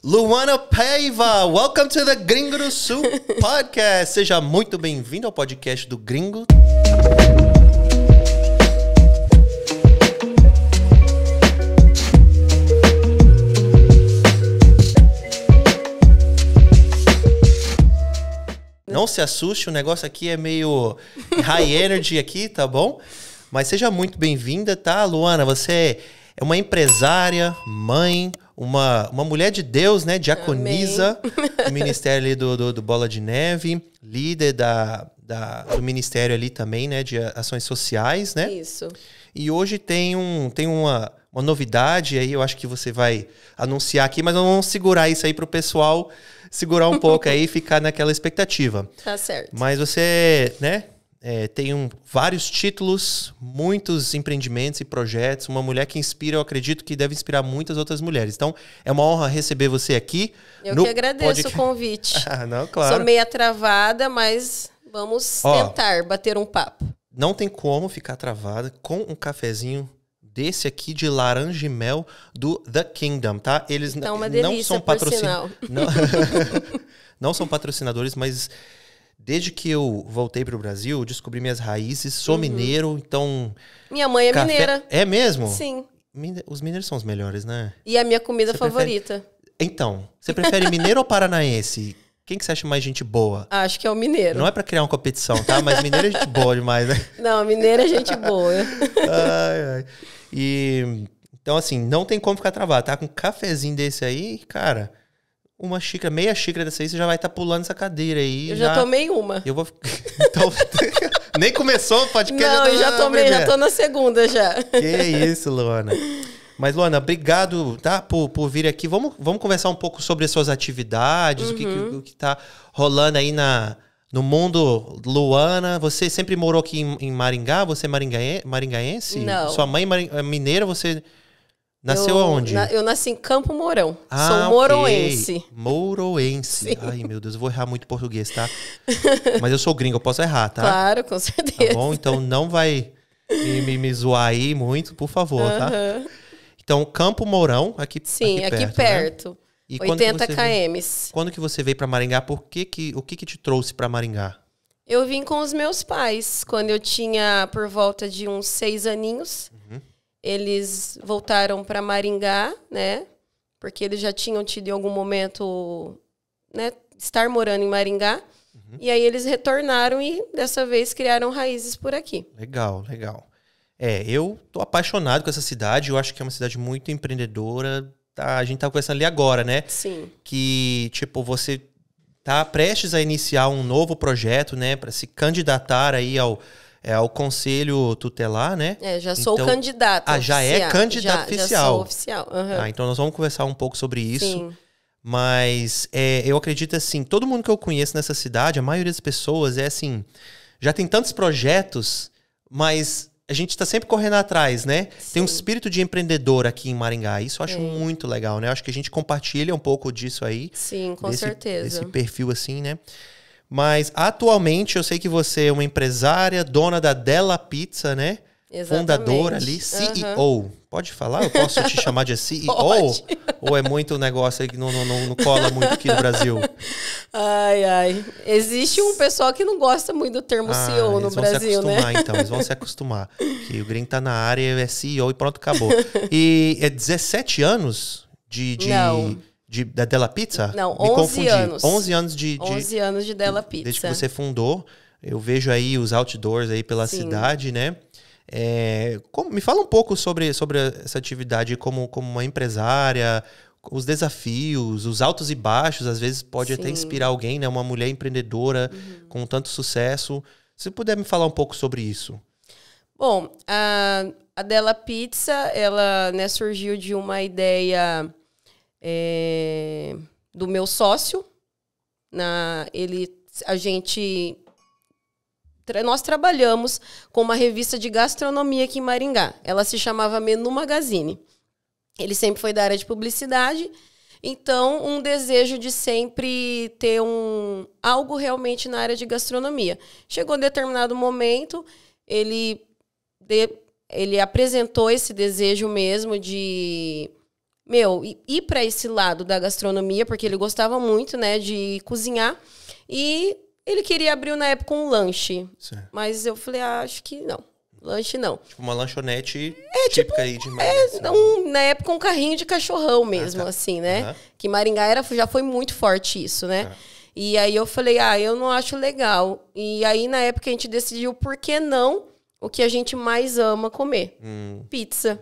Luana Paiva, welcome to the Gringo do Sul podcast. Seja muito bem-vindo ao podcast do Gringo. Não se assuste, o negócio aqui é meio high energy aqui, tá bom? Mas seja muito bem-vinda, tá, Luana? Você é uma empresária, mãe, uma mulher de Deus, né? Diaconisa do ministério ali do Bola de Neve, líder do ministério ali também, né? De ações sociais, né? Isso. E hoje tem uma novidade aí, eu acho que você vai anunciar aqui, mas vamos segurar isso aí pro pessoal segurar um pouco aí e ficar naquela expectativa. Tá certo. Mas você, né, tem vários títulos, muitos empreendimentos e projetos, uma mulher que inspira, eu acredito que deve inspirar muitas outras mulheres. Então, é uma honra receber você aqui. Eu que agradeço o convite. Não, claro. Sou meia travada, mas vamos tentar bater um papo. Não tem como ficar travada com um cafezinho desse aqui de laranja e mel do The Kingdom, tá? Eles tá uma delícia, não são patrocinadores. Não são patrocinadores, mas desde que eu voltei para o Brasil, descobri minhas raízes, sou mineiro, então... Minha mãe é mineira. É mesmo? Sim. Os mineiros são os melhores, né? E a minha comida favorita. Então, você prefere mineiro ou paranaense? Quem que você acha mais gente boa? Acho que é o mineiro. Não é pra criar uma competição, tá? Mas mineiro é gente boa demais, né? Não, mineiro é gente boa. Ai. E então, assim, não tem como ficar travado, tá? Com um cafezinho desse aí, cara, meia xícara dessa aí, você já vai estar pulando essa cadeira aí. Eu já tomei uma. Eu vou... Então, nem começou o podcast. Não, eu já tomei, já tô na segunda já. Que isso, Luana. Mas, Luana, obrigado, tá, por vir aqui. Vamos conversar um pouco sobre as suas atividades, o que tá rolando aí no mundo. Luana, você sempre morou aqui em Maringá? Você é maringaense? Não. Sua mãe é mineira, você nasceu aonde? Eu nasci em Campo Mourão. Sou moroense. Okay. Moroense. Sim. Ai, meu Deus, eu vou errar muito português, tá? Mas eu sou gringo, eu posso errar, tá? Claro, com certeza. Tá bom? Então não vai me zoar aí muito, por favor, tá? Então, Campo Mourão, aqui perto. Sim, aqui perto. Né? E 80 km. Quando que você veio para Maringá? O que te trouxe para Maringá? Eu vim com os meus pais. Quando eu tinha por volta de uns 6 aninhos, eles voltaram para Maringá, né? Porque eles já tinham tido em algum momento, né, estar morando em Maringá. E aí eles retornaram e dessa vez criaram raízes por aqui. Legal, legal. Eu tô apaixonado com essa cidade. Eu acho que é uma cidade muito empreendedora. Tá, a gente tá conversando ali agora, né? Sim. Que, tipo, você tá prestes a iniciar um novo projeto, né? Para se candidatar aí ao conselho tutelar, né? Já sou candidata oficial. Já é candidato oficial. Já sou oficial. Então nós vamos conversar um pouco sobre isso. Sim. Mas eu acredito assim, todo mundo que eu conheço nessa cidade, a maioria das pessoas assim, já tem tantos projetos, mas a gente está sempre correndo atrás, né? Sim. Tem um espírito de empreendedor aqui em Maringá. Isso eu acho muito legal, né? Eu acho que a gente compartilha um pouco disso aí. Sim, com certeza. Desse perfil assim, né? Mas atualmente eu sei que você é uma empresária, dona da Della Pizza, né? Exatamente. Fundadora ali, CEO. Pode falar? Eu posso te chamar de CEO? Pode. Ou é muito negócio aí que não cola muito aqui no Brasil? Ai. Existe um pessoal que não gosta muito do termo CEO no Brasil, né? Eles vão se acostumar. Que o gringo tá na área, é CEO e pronto, acabou. E é 17 anos da Della Pizza? Não, 11 anos. 11 anos de 11 anos de Della Pizza. Desde que você fundou. Eu vejo aí os outdoors aí pela cidade, né? Me fala um pouco sobre essa atividade como uma empresária, os desafios, os altos e baixos, às vezes pode até inspirar alguém, né? Uma mulher empreendedora com tanto sucesso. Se puder me falar um pouco sobre isso. Bom, a Della Pizza, ela, né, surgiu de uma ideia do meu sócio. Nós trabalhamos com uma revista de gastronomia aqui em Maringá. Ela se chamava Menu Magazine. Ele sempre foi da área de publicidade, então um desejo de sempre ter algo realmente na área de gastronomia. Chegou um determinado momento, ele apresentou esse desejo mesmo de ir para esse lado da gastronomia, porque ele gostava muito, né, de cozinhar. E ele queria abrir, na época, um lanche. Certo. Mas eu falei, acho que não. Lanche não. Tipo uma lanchonete típica aí de Maringá. Na época, um carrinho de cachorrão mesmo, assim, né? Que Maringá já foi muito forte isso, né? E aí eu falei, eu não acho legal. E aí, na época, a gente decidiu, por que não o que a gente mais ama comer? Pizza.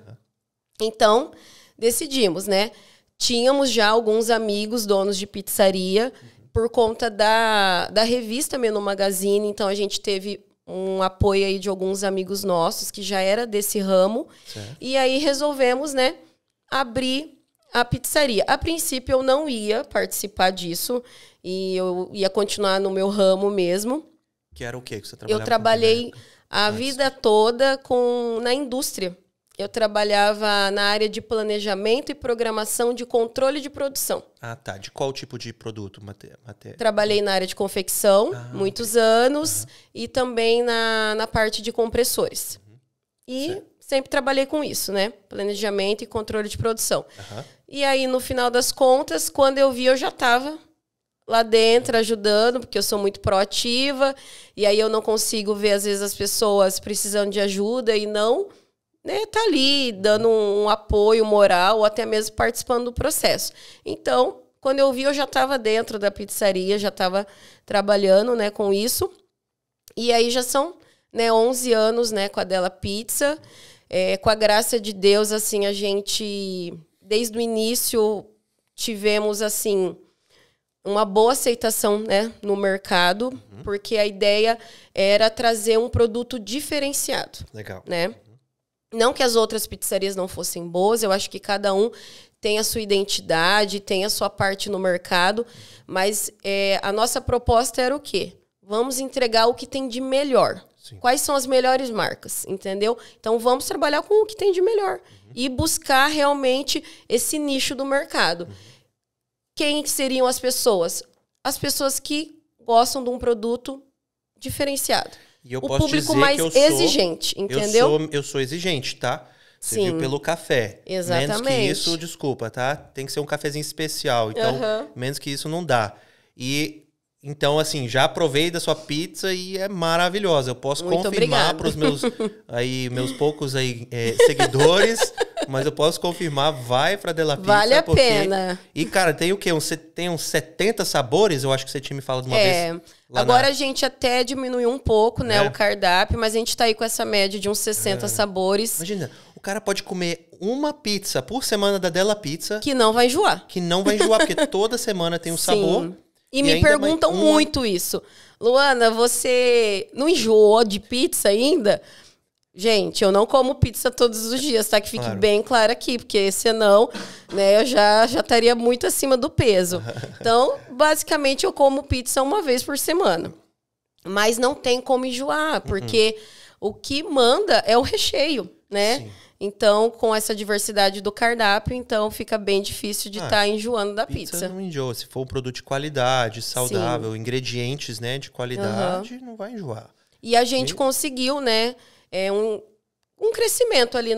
Então, decidimos, né? Tínhamos já alguns amigos donos de pizzaria por conta da revista Menu Magazine. Então, a gente teve um apoio aí de alguns amigos nossos que já era desse ramo. Certo. E aí resolvemos, né, abrir a pizzaria. A princípio, eu não ia participar disso e eu ia continuar no meu ramo mesmo. Que era o quê que você trabalhava? Eu trabalhei a vida toda na indústria. Eu trabalhava na área de planejamento e programação de controle de produção. Tá. De qual tipo de produto? Trabalhei na área de confecção, muitos anos, e também na parte de compressores. E sempre trabalhei com isso, né? Planejamento e controle de produção. E aí, no final das contas, quando eu vi, eu já estava lá dentro ajudando, porque eu sou muito proativa, e aí eu não consigo ver, às vezes, as pessoas precisando de ajuda e não... tá ali dando um apoio moral ou até mesmo participando do processo. Então, quando eu vi, eu já estava dentro da pizzaria, já estava trabalhando, né, com isso. E aí já são, né, 11 anos, né, com a Della Pizza. Com a graça de Deus, assim, a gente, desde o início, tivemos, assim, uma boa aceitação, né, no mercado, porque a ideia era trazer um produto diferenciado. Legal. Né? Não que as outras pizzarias não fossem boas, eu acho que cada um tem a sua identidade, tem a sua parte no mercado, mas a nossa proposta era o quê? Vamos entregar o que tem de melhor. Sim. Quais são as melhores marcas, entendeu? Então, vamos trabalhar com o que tem de melhor e buscar realmente esse nicho do mercado. Quem seriam as pessoas? As pessoas que gostam de um produto diferenciado. E eu o posso público dizer mais que eu exigente, entendeu? Eu sou exigente, tá? Você Sim. viu pelo café. Exatamente. Menos que isso, desculpa, tá? Tem que ser um cafezinho especial. Então, menos que isso não dá. E, então, assim, já provei da sua pizza e é maravilhosa. Eu posso Muito confirmar para os meus poucos seguidores, mas eu posso confirmar, vai pra Della Pizza. Vale a pena. E, cara, tem o quê? Tem uns 70 sabores, eu acho que você tinha me falado uma vez. Agora a gente até diminuiu um pouco, né, o cardápio, mas a gente tá aí com essa média de uns 60 sabores. Imagina, o cara pode comer uma pizza por semana da Della Pizza. Que não vai enjoar. Que não vai enjoar, porque toda semana tem um sabor. E me perguntam muito isso. Luana, você não enjoou de pizza ainda? Gente, eu não como pizza todos os dias, tá? Que fique bem claro aqui, porque senão, né, eu já estaria muito acima do peso. Então, basicamente, eu como pizza uma vez por semana. Mas não tem como enjoar, porque o que manda é o recheio, né? Sim. Então, com essa diversidade do cardápio, então fica bem difícil de estar enjoando da pizza. Não enjoa. Se for um produto de qualidade, saudável, ingredientes, né, de qualidade, não vai enjoar. E a gente conseguiu, né, um crescimento ali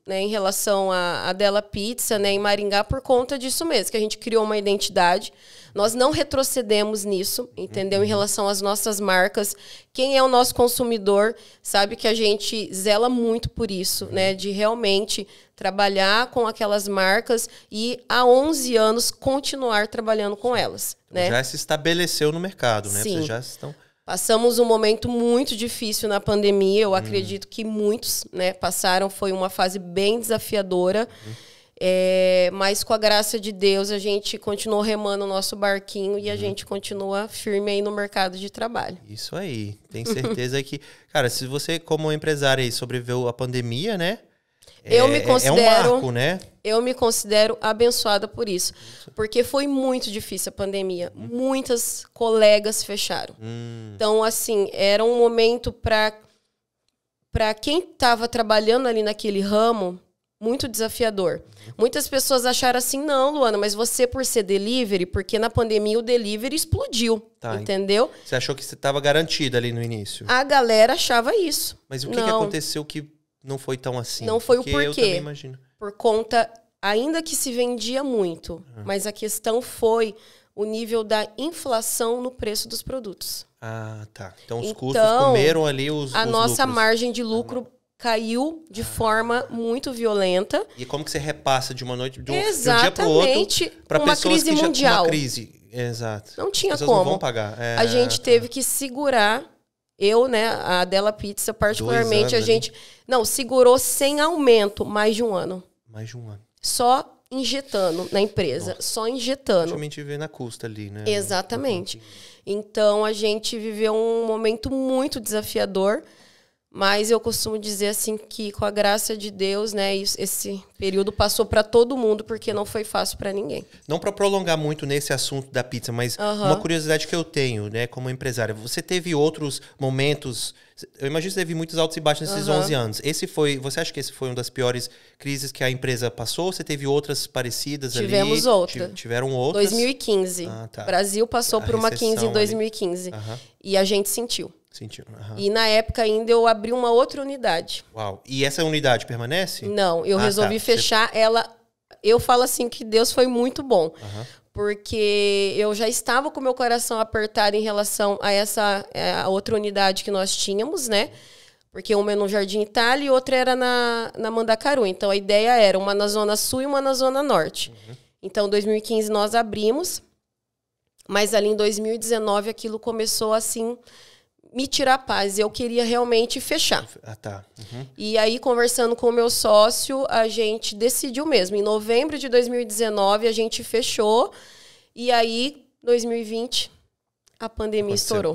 em relação à Della Pizza, né, em Maringá, por conta disso mesmo, que a gente criou uma identidade. Nós não retrocedemos nisso, entendeu? Em relação às nossas marcas. Quem é o nosso consumidor sabe que a gente zela muito por isso, né? De realmente trabalhar com aquelas marcas e há 11 anos continuar trabalhando com elas. Né? Já se estabeleceu no mercado, né? Sim. Vocês já estão... Passamos um momento muito difícil na pandemia. Eu acredito que muitos, né, passaram. Foi uma fase bem desafiadora. Mas com a graça de Deus, a gente continuou remando o nosso barquinho e a gente continua firme aí no mercado de trabalho. Isso aí. Tenho certeza que... Cara, se você, como empresária aí, sobreviveu à pandemia, né? Eu me considero, é um marco, né? Eu me considero abençoada por isso. Porque foi muito difícil a pandemia. Muitas colegas fecharam. Então, assim, era um momento para quem estava trabalhando ali naquele ramo, muito desafiador. Muitas pessoas acharam assim, não, Luana, mas você por ser delivery, porque na pandemia o delivery explodiu, entendeu? Você achou que você estava garantida ali no início? A galera achava isso. Mas o que aconteceu que não foi tão assim? Não foi o porquê. Eu também imagino. Por conta ainda que se vendia muito, mas a questão foi o nível da inflação no preço dos produtos. Ah, tá. Então os custos comeram ali os nossa lucros. margem de lucro caiu de forma muito violenta. E como que você repassa de uma noite, de um dia para o Exatamente. outro, para Uma pessoas crise que já mundial. uma crise? Exato. Não tinha As pessoas como. não vão pagar. A gente teve que segurar. Eu, né, a Della Pizza, particularmente, 2 anos a gente... Não, segurou sem aumento mais de um ano. Mais de um ano. Só injetando na empresa. Nossa. Só injetando. Praticamente viver na custa ali, né? Exatamente. Então, a gente viveu um momento muito desafiador, mas eu costumo dizer assim que, com a graça de Deus, né, esse período passou para todo mundo, porque não foi fácil para ninguém. Não para prolongar muito nesse assunto da pizza, mas uma curiosidade que eu tenho, né, como empresária. Você teve outros momentos... Eu imagino que você teve muitos altos e baixos nesses 11 anos. Você acha que esse foi uma das piores crises que a empresa passou? Ou você teve outras parecidas ali? Tivemos outra. Tiveram outras? 2015. Tá. O Brasil passou por uma crise em 2015. E a gente sentiu. E na época ainda eu abri uma outra unidade. Uau. E essa unidade permanece? Não, eu resolvi fechar ela. Eu falo assim que Deus foi muito bom. Porque eu já estava com o meu coração apertado em relação a a outra unidade que nós tínhamos, né? Porque uma é no Jardim Itália e outra era na Mandacaru. Então, a ideia era uma na Zona Sul e uma na Zona Norte. Então, em 2015, nós abrimos. Mas ali em 2019, aquilo começou, assim, me tirar a paz. Eu queria realmente fechar. Tá. E aí, conversando com o meu sócio, a gente decidiu mesmo. Em novembro de 2019, a gente fechou. E aí, 2020, a pandemia estourou.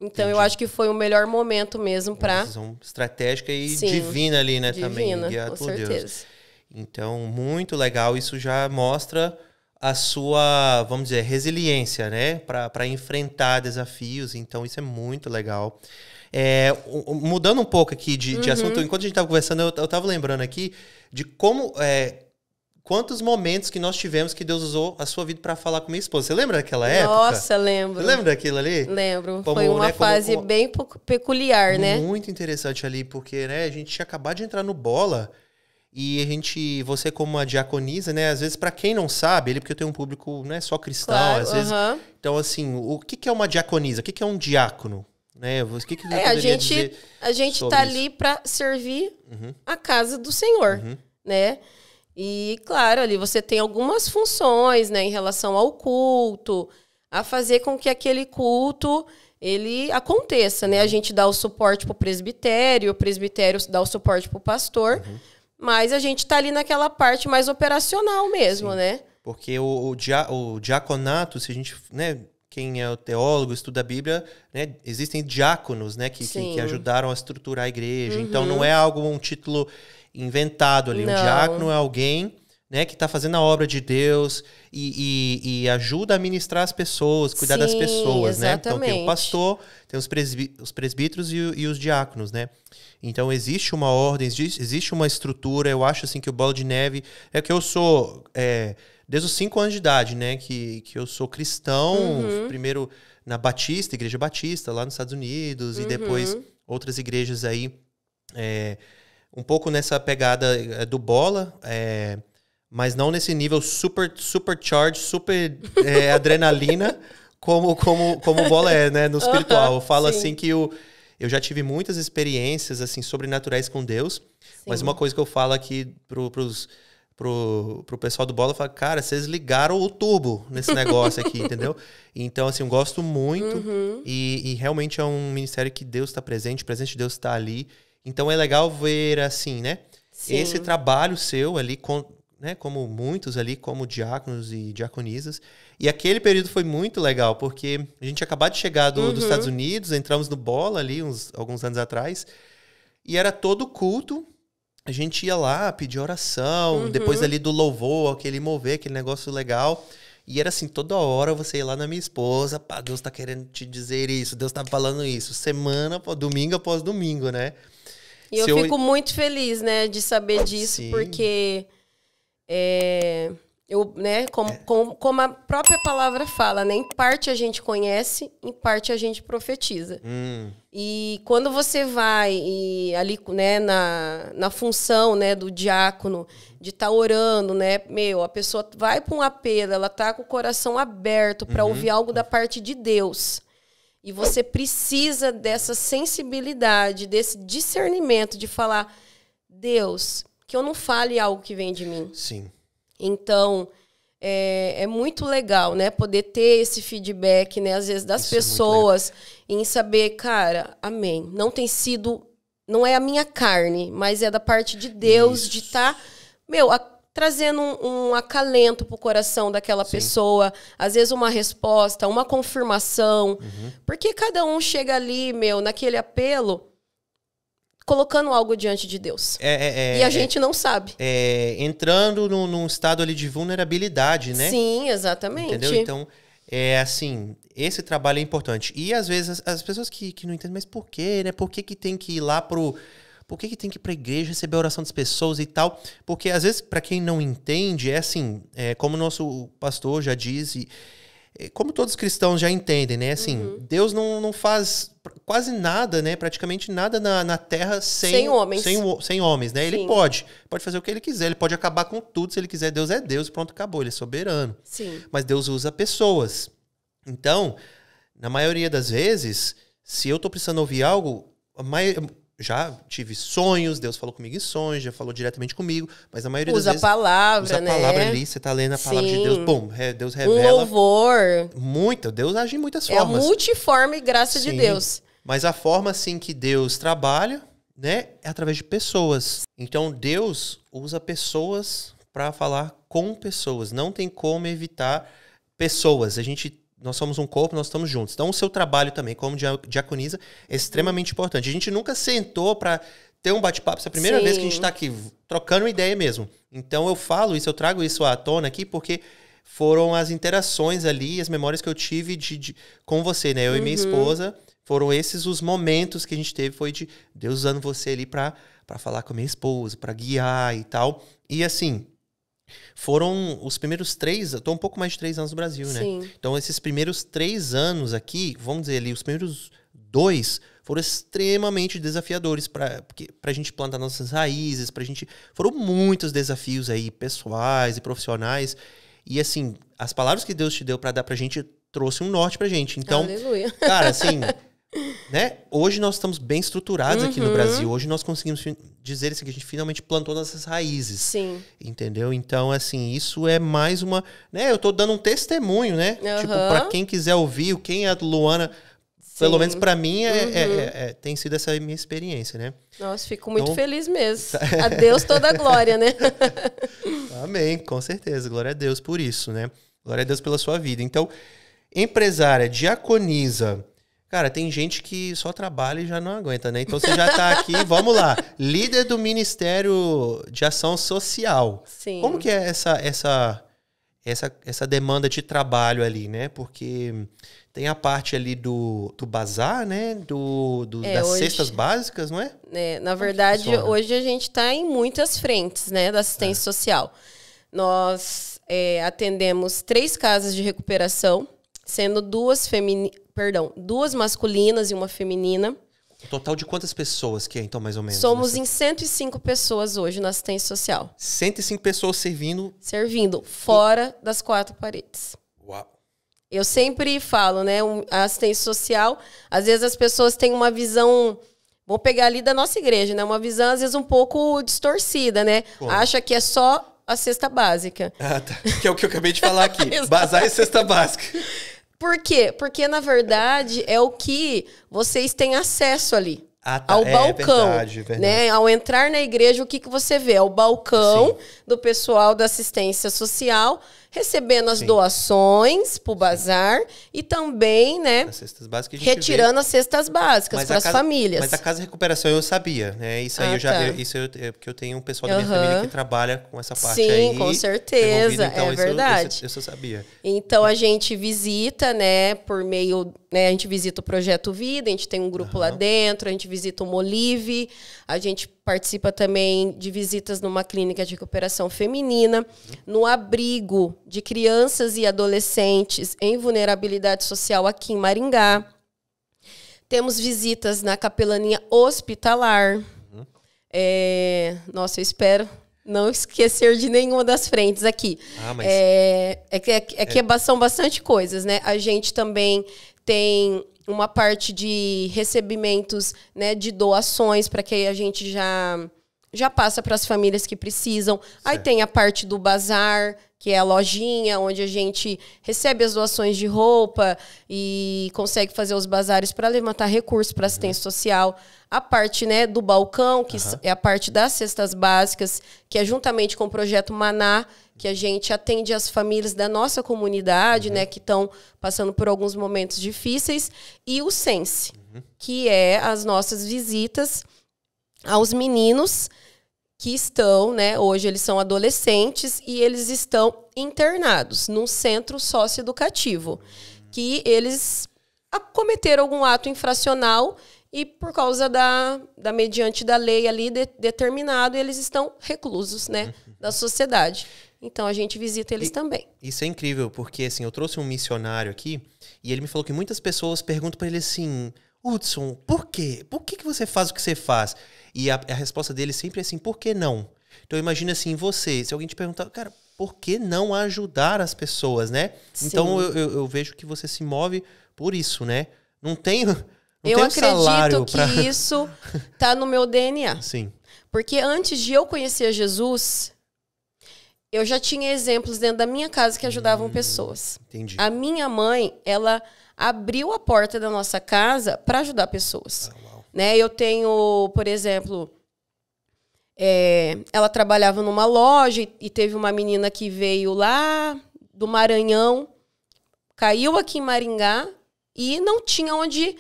Então, eu acho que foi o melhor momento mesmo para... Uma decisão estratégica e divina ali, né? Divina, também. com certeza. Deus. Então, muito legal. Isso já mostra a sua, vamos dizer, resiliência, né? Para enfrentar desafios. Então, isso é muito legal. Mudando um pouco aqui de assunto, enquanto a gente estava conversando, eu estava lembrando aqui de como... quantos momentos que nós tivemos que Deus usou a sua vida para falar com minha esposa. Você lembra daquela época? Nossa, lembro. Você lembra daquilo ali? Lembro. Foi uma fase bem peculiar, né? Muito interessante ali, porque né, a gente tinha acabado de entrar no Bola e você como uma diaconisa, né? Às vezes, para quem não sabe, porque eu tenho um público não é só cristão, claro, às vezes... Então, assim, o que é uma diaconisa? O que é um diácono? Né? O que a gente tá ali para servir a casa do Senhor, né? E, claro, ali você tem algumas funções, né, em relação ao culto, a fazer com que aquele culto ele aconteça, né? A gente dá o suporte para o presbitério dá o suporte para o pastor, mas a gente tá ali naquela parte mais operacional mesmo, né? Porque o diaconato, se a gente, né, quem é o teólogo, estuda a Bíblia, né, existem diáconos, né, que ajudaram a estruturar a igreja. Então, não é um título inventado ali. Não. Um diácono é alguém, né, que está fazendo a obra de Deus e ajuda a ministrar as pessoas, cuidar das pessoas, né? Então tem o pastor, tem os presbíteros e os diáconos, né? Então existe uma ordem, existe uma estrutura. Eu acho assim que o Bola de Neve é que eu sou desde os 5 anos de idade, né? Que eu sou cristão, primeiro na Batista, Igreja Batista, lá nos Estados Unidos, e depois outras igrejas aí. Um pouco nessa pegada do Bola, mas não nesse nível supercharge, super adrenalina, como o Bola é, né, no espiritual. Eu falo assim que eu já tive muitas experiências assim sobrenaturais com Deus, mas uma coisa que eu falo aqui pro pessoal do Bola, eu falo, cara, vocês ligaram o turbo nesse negócio aqui, entendeu? Então, assim, eu gosto muito e realmente é um ministério que Deus está presente, o presente de Deus está ali. Então é legal ver assim, né? Sim. Esse trabalho seu ali, né? Como muitos ali, como diáconos e diaconisas. E aquele período foi muito legal, porque a gente acabou de chegar dos Estados Unidos, entramos no Bola ali alguns anos atrás, e era todo culto. A gente ia lá pedir oração, depois ali do louvor, aquele mover, aquele negócio legal. E era assim, toda hora você ia lá na minha esposa, pá, Deus tá querendo te dizer isso, Deus tá falando isso, domingo após domingo, né? E eu fico muito feliz, né, de saber disso, porque Né, como a própria palavra fala, né? Em parte a gente conhece, em parte a gente profetiza. E quando você vai ali, né, na função, né, do diácono, de estar orando, né? A pessoa vai para um apelo, ela tá com o coração aberto para ouvir algo da parte de Deus. E você precisa dessa sensibilidade, desse discernimento de falar, Deus, que eu não fale algo que vem de mim. Sim. Então, é muito legal, né? Poder ter esse feedback, né? Às vezes, das pessoas, em saber, cara, amém. Não é a minha carne, mas é da parte de Deus, de estar, trazendo um acalento pro coração daquela pessoa. Às vezes, uma resposta, uma confirmação. Porque cada um chega ali, naquele apelo, colocando algo diante de Deus. E a gente não sabe. Entrando num estado ali de vulnerabilidade, né? Sim, exatamente. Entendeu? Então, assim, esse trabalho é importante. E, às vezes, as pessoas que não entendem, mas por quê, né? Por que tem que ir lá Por que tem que ir pra igreja, receber a oração das pessoas e tal? Porque, às vezes, para quem não entende, assim, como o nosso pastor já diz, como todos os cristãos já entendem, né? Assim, Deus não faz quase nada, né? Praticamente nada na Terra sem homens. Sem homens, né? Sim. Ele pode fazer o que ele quiser, ele pode acabar com tudo se ele quiser. Deus é Deus, pronto, acabou, ele é soberano. Sim. Mas Deus usa pessoas. Então, na maioria das vezes, se eu tô precisando ouvir algo, já tive sonhos, Deus falou comigo em sonhos, já falou diretamente comigo, mas a maioria das vezes... Usa a palavra, né? Usa a palavra ali, você tá lendo a palavra de Deus, Deus revela... Um louvor. Deus age em muitas formas. É a multiforme graça de Deus. Mas a forma, assim, que Deus trabalha, né, é através de pessoas. Então, Deus usa pessoas para falar com pessoas. Não tem como evitar pessoas. Nós somos um corpo, nós estamos juntos. Então, o seu trabalho também, como diaconisa, é extremamente importante. A gente nunca sentou para ter um bate-papo. Essa é a primeira vez que a gente está aqui trocando uma ideia mesmo. Então, eu trago isso à tona aqui, porque foram as interações ali, as memórias que eu tive com você, né? Eu e minha esposa, foram esses os momentos que a gente teve, foi de Deus usando você ali para falar com a minha esposa, para guiar e tal. E assim... Foram os primeiros 3... Eu tô um pouco mais de 3 anos no Brasil, né? Sim. Então, esses primeiros 3 anos aqui, vamos dizer ali, os primeiros 2 foram extremamente desafiadores pra gente plantar nossas raízes, Foram muitos desafios aí, pessoais e profissionais. E, assim, as palavras que Deus te deu pra dar pra gente trouxe um norte pra gente. Então, aleluia. Cara, assim... Né? Hoje nós estamos bem estruturados aqui no Brasil. Hoje nós conseguimos dizer assim, que a gente finalmente plantou nossas raízes. Sim. Entendeu? Então, assim, isso é mais uma... Né? Eu tô dando um testemunho, né? Tipo, pra quem quiser ouvir, quem é a Luana, pelo menos pra mim, tem sido essa minha experiência, né? Nossa, fico muito feliz mesmo. A Deus toda a glória, né? Amém, com certeza. Glória a Deus por isso, né? Glória a Deus pela sua vida. Então, empresária, diaconisa... Cara, tem gente que só trabalha e já não aguenta, né? Então você já tá aqui, vamos lá. Líder do Ministério de Ação Social. Sim. Como que é essa demanda de trabalho ali, né? Porque tem a parte ali do bazar, né? Das cestas básicas, não é? Na verdade, hoje a gente está em muitas frentes, né? Da assistência social. Nós atendemos 3 casas de recuperação, sendo 2 masculinas e uma feminina. Total de quantas pessoas que é, então, mais ou menos? Somos em 105 pessoas hoje na assistência social. 105 pessoas servindo? Servindo, fora das 4 paredes. Uau! Eu sempre falo, né? A assistência social, às vezes as pessoas têm uma visão... Vamos pegar ali da nossa igreja, né? Uma visão, às vezes, um pouco distorcida, né? Como? Acha que é só a cesta básica. Ah, tá. Que é o que eu acabei de falar aqui. Bazar e cesta básica. Por quê? Porque, na verdade, é o que vocês têm acesso ali. Ao balcão. Verdade. Né? Ao entrar na igreja, o que você vê? É o balcão do pessoal da assistência social, recebendo as doações para o bazar e também, né, as cestas básicas retirando as cestas básicas para as famílias. Mas a Casa de Recuperação eu sabia, né? Isso aí porque eu tenho um pessoal da minha família que trabalha com essa parte aí. Sim, com certeza, então é verdade. Isso eu sabia. Então a gente visita, né, por meio, né, a gente visita o Projeto Vida, a gente tem um grupo lá dentro, a gente visita o Molive, a gente participa também de visitas numa clínica de recuperação feminina, no abrigo de crianças e adolescentes em vulnerabilidade social aqui em Maringá. Temos visitas na capelania hospitalar. Nossa, eu espero não esquecer de nenhuma das frentes aqui. Mas... são bastante coisas, né? A gente também tem uma parte de recebimentos, né, de doações, para que a gente já passa para as famílias que precisam. Certo. Aí tem a parte do bazar, que é a lojinha, onde a gente recebe as doações de roupa e consegue fazer os bazares para levantar recursos para assistência social. A parte, né, do balcão, que é a parte das cestas básicas, que é juntamente com o Projeto Maná, que a gente atende as famílias da nossa comunidade, né, que estão passando por alguns momentos difíceis. E o Sense, que é as nossas visitas aos meninos que estão, né, hoje eles são adolescentes e eles estão internados num centro socioeducativo, que eles cometeram algum ato infracional e por causa mediante da lei ali determinado, eles estão reclusos, né, da sociedade. Então a gente visita eles também. Isso é incrível, porque assim, eu trouxe um missionário aqui e ele me falou que muitas pessoas perguntam para ele assim: Hudson, por quê? Por que você faz o que você faz? E a resposta dele sempre é assim: por que não? Então imagina assim, você, se alguém te perguntar, cara, por que não ajudar as pessoas, né? Sim. Então eu vejo que você se move por isso, né? Não tem eu acredito que isso tá no meu DNA. Sim. Porque antes de eu conhecer Jesus, eu já tinha exemplos dentro da minha casa que ajudavam pessoas. Entendi. A minha mãe, ela abriu a porta da nossa casa para ajudar pessoas. Né? Eu tenho, por exemplo, ela trabalhava numa loja e teve uma menina que veio lá do Maranhão, caiu aqui em Maringá e não tinha onde...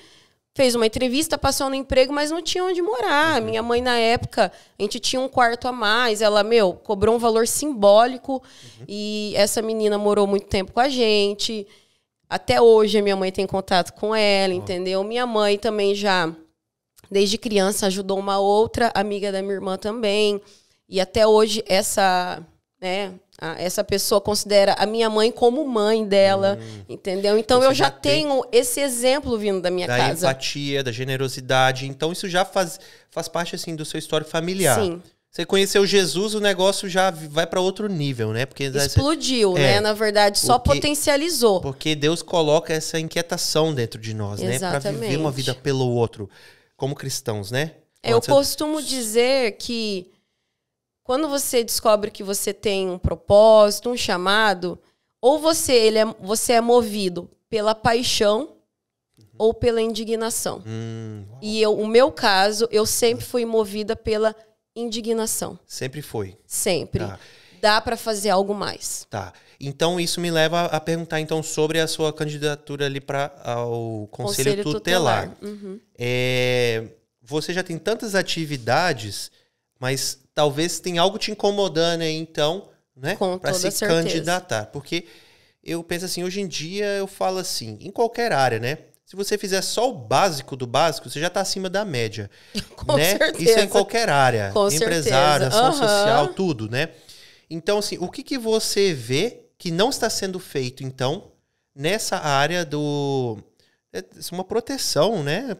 Fez uma entrevista, passou no emprego, mas não tinha onde morar. Minha mãe, na época, a gente tinha um quarto a mais. Ela, cobrou um valor simbólico. E essa menina morou muito tempo com a gente. Até hoje, a minha mãe tem contato com ela, entendeu? Minha mãe também já, desde criança, ajudou uma outra amiga da minha irmã também. E até hoje, essa pessoa considera a minha mãe como mãe dela, entendeu? Então eu já tenho esse exemplo vindo da minha casa. Da empatia, da generosidade. Então isso já faz parte assim do seu histórico familiar. Sim. Você conheceu Jesus, o negócio já vai para outro nível, né? Porque explodiu, né? Na verdade, só potencializou. Porque Deus coloca essa inquietação dentro de nós, né? Para viver uma vida pelo outro, como cristãos, né? Eu costumo dizer que quando você descobre que você tem um propósito, um chamado, ou você é movido pela paixão ou pela indignação. E o meu caso, eu sempre fui movida pela indignação. Sempre foi? Sempre. Tá. Dá para fazer algo mais. Tá. Então, isso me leva a perguntar então sobre a sua candidatura ali ao Conselho Tutelar. Você já tem tantas atividades, mas talvez tenha algo te incomodando aí, então, né? Para se candidatar. Porque eu penso assim, hoje em dia eu falo assim, em qualquer área, né? Se você fizer só o básico do básico, você já está acima da média. Com certeza. Isso é em qualquer área. Com empresário, certeza. Ação social, tudo, né? Então, assim, o que você vê que não está sendo feito, então, nessa área uma proteção, né?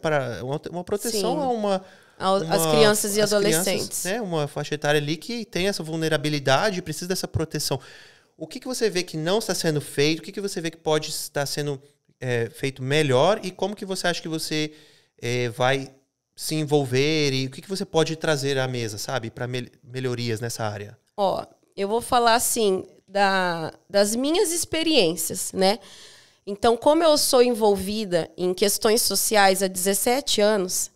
Uma proteção Sim. a uma... As crianças e adolescentes. Crianças, né? Uma faixa etária ali que tem essa vulnerabilidade e precisa dessa proteção. O que você vê que não está sendo feito? O que você vê que pode estar sendo feito melhor? E como que você acha que você vai se envolver? E o que você pode trazer à mesa, sabe? Para melhorias nessa área? Eu vou falar assim, das minhas experiências, né? Então, como eu sou envolvida em questões sociais há 17 anos...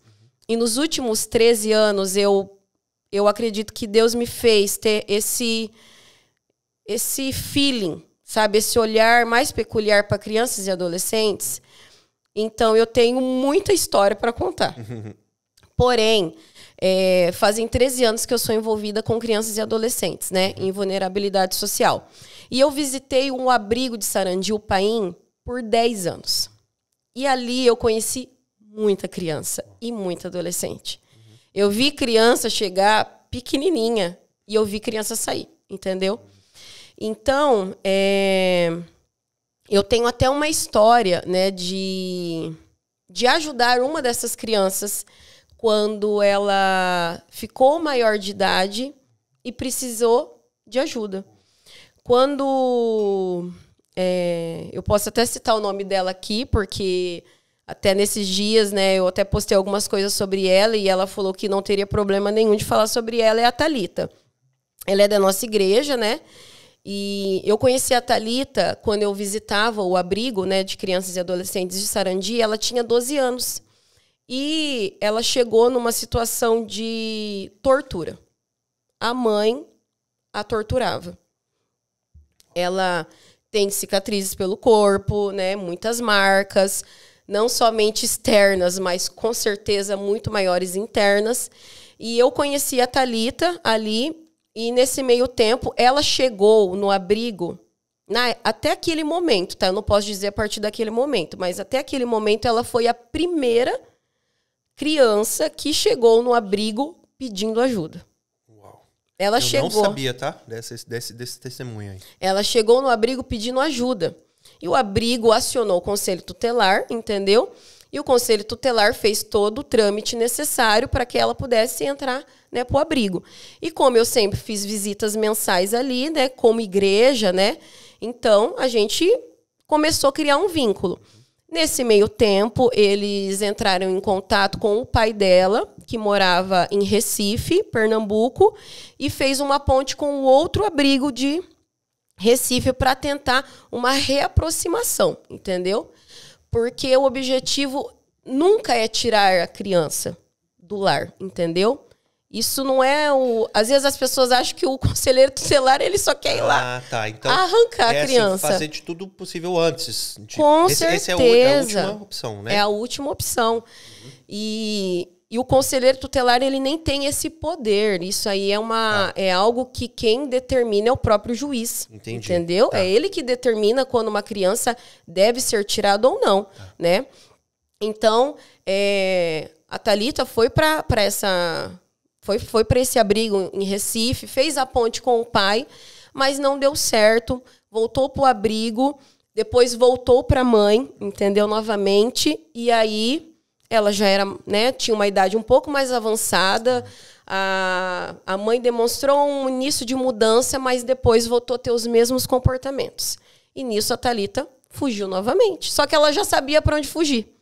E nos últimos 13 anos, eu acredito que Deus me fez ter esse feeling sabe, esse olhar mais peculiar para crianças e adolescentes. Então, eu tenho muita história para contar. Porém, fazem 13 anos que eu sou envolvida com crianças e adolescentes, né, em vulnerabilidade social. E eu visitei um abrigo de Sarandi, o Paim, por 10 anos. E ali eu conheci muita criança e muita adolescente. Eu vi criança chegar pequenininha e eu vi criança sair, entendeu? Então, eu tenho até uma história, né, de ajudar uma dessas crianças quando ela ficou maior de idade e precisou de ajuda. Quando... eu posso até citar o nome dela aqui, porque até nesses dias, né, eu até postei algumas coisas sobre ela e ela falou que não teria problema nenhum de falar sobre ela, é a Thalita. Ela é da nossa igreja, né? E eu conheci a Thalita quando eu visitava o abrigo, né, de crianças e adolescentes de Sarandi. Ela tinha 12 anos. E ela chegou numa situação de tortura. A mãe a torturava. Ela tem cicatrizes pelo corpo, né, muitas marcas, não somente externas, mas com certeza muito maiores internas. E eu conheci a Thalita ali, e nesse meio tempo ela chegou no abrigo, até aquele momento, tá? Eu não posso dizer a partir daquele momento, mas até aquele momento ela foi a primeira criança que chegou no abrigo pedindo ajuda. Uau. Ela eu chegou. não sabia, tá? Desse testemunho aí. Ela chegou no abrigo pedindo ajuda. E o abrigo acionou o conselho tutelar, entendeu? E o conselho tutelar fez todo o trâmite necessário para que ela pudesse entrar, né, para o abrigo. E como eu sempre fiz visitas mensais ali, né, como igreja, né, então a gente começou a criar um vínculo. Nesse meio tempo, eles entraram em contato com o pai dela, que morava em Recife, Pernambuco, e fez uma ponte com o outro abrigo de Recife para tentar uma reaproximação, entendeu? Porque o objetivo nunca é tirar a criança do lar, entendeu? Isso não é o... Às vezes as pessoas acham que o conselheiro tutelar ele só quer ir lá então arrancar a criança. Assim, fazer de tudo possível antes. Com certeza. Essa é a última opção, né? É a última opção. E o conselheiro tutelar ele nem tem esse poder. Isso aí é algo que quem determina é o próprio juiz. Entendi. Entendeu? É ele que determina quando uma criança deve ser tirada ou não, né? Então, a Thalita foi para esse abrigo em Recife, fez a ponte com o pai, mas não deu certo. Voltou para o abrigo, depois voltou para a mãe, entendeu? Novamente. E aí ela já era, né, tinha uma idade um pouco mais avançada. A mãe demonstrou um início de mudança, mas depois voltou a ter os mesmos comportamentos. E nisso a Thalita fugiu novamente. Só que ela já sabia para onde fugir.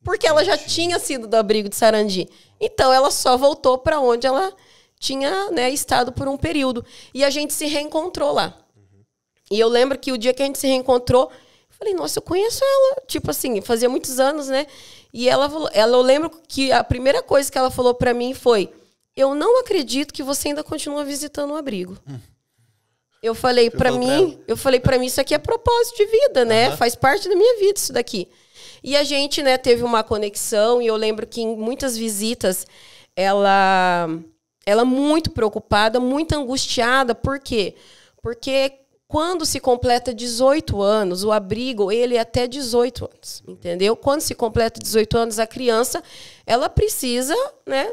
Porque ela já tinha sido do abrigo de Sarandi. Então, ela só voltou para onde ela tinha, né, estado por um período. E a gente se reencontrou lá. E eu lembro que o dia que a gente se reencontrou, eu falei, nossa, eu conheço ela. Tipo assim, fazia muitos anos, né? E eu lembro que a primeira coisa que ela falou para mim foi, eu não acredito que você ainda continua visitando o abrigo. Eu falei para mim, isso aqui é propósito de vida, né? Faz parte da minha vida isso daqui. E a gente, né, teve uma conexão e eu lembro que em muitas visitas ela muito preocupada, muito angustiada. Por quê? Porque quando se completa 18 anos, o abrigo, ele é até 18 anos, entendeu? Quando se completa 18 anos, a criança, ela precisa, né?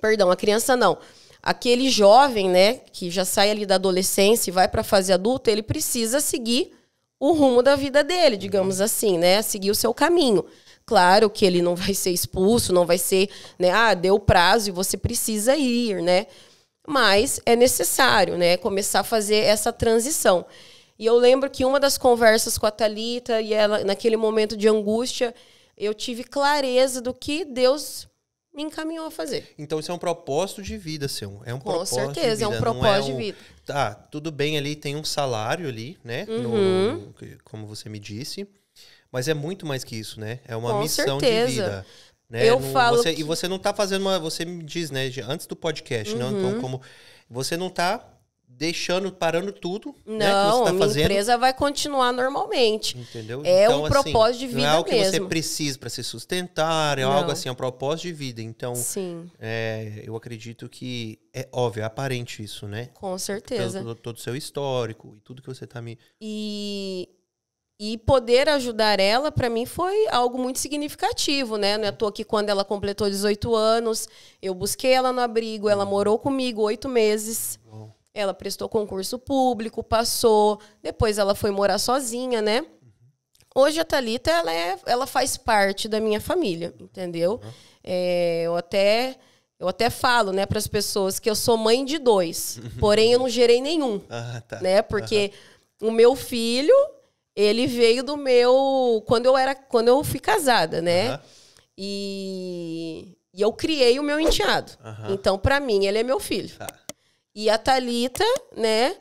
Perdão, a criança não. Aquele jovem, né, que já sai ali da adolescência e vai para a fase adulta, ele precisa seguir o rumo da vida dele, digamos assim, né? Seguir o seu caminho. Claro que ele não vai ser expulso, não vai ser, né? Deu prazo e você precisa ir, né? Mas é necessário, né? Começar a fazer essa transição. E eu lembro que uma das conversas com a Thalita, e ela, naquele momento de angústia, eu tive clareza do que Deus me encaminhou a fazer. Então isso é um propósito de vida, seu. É um Com propósito certeza, de vida. É um propósito de vida. Tá, tudo bem ali, tem um salário ali, né? Como você me disse. Mas é muito mais que isso, né? É uma missão de vida. Né? Eu falo E você não tá fazendo você me diz, né? Antes do podcast, não? Então, como você não tá parando tudo, Não, né, que você tá minha fazendo. empresa vai continuar normalmente. Entendeu? É Então, um assim, propósito de não vida é algo que você mesmo. precisa para se sustentar, é Não. algo assim, é um propósito de vida. Então, Sim, eu acredito que é óbvio, é aparente isso, né? com certeza. Pelo todo o seu histórico e tudo que você tá me... E poder ajudar ela, para mim, foi algo muito significativo, né? Não é à toa que quando ela completou 18 anos, eu busquei ela no abrigo, ela morou comigo 8 meses. Bom. Ela prestou concurso público, passou. Depois ela foi morar sozinha, né? Hoje a Thalita, ela faz parte da minha família, entendeu? Eu até falo, né, para as pessoas que eu sou mãe de 2, porém eu não gerei nenhum, Tá. né? Porque o meu filho, ele veio do meu... Quando eu fui casada, né? E eu criei o meu enteado. Então, para mim, ele é meu filho. Tá. E a Thalita, né,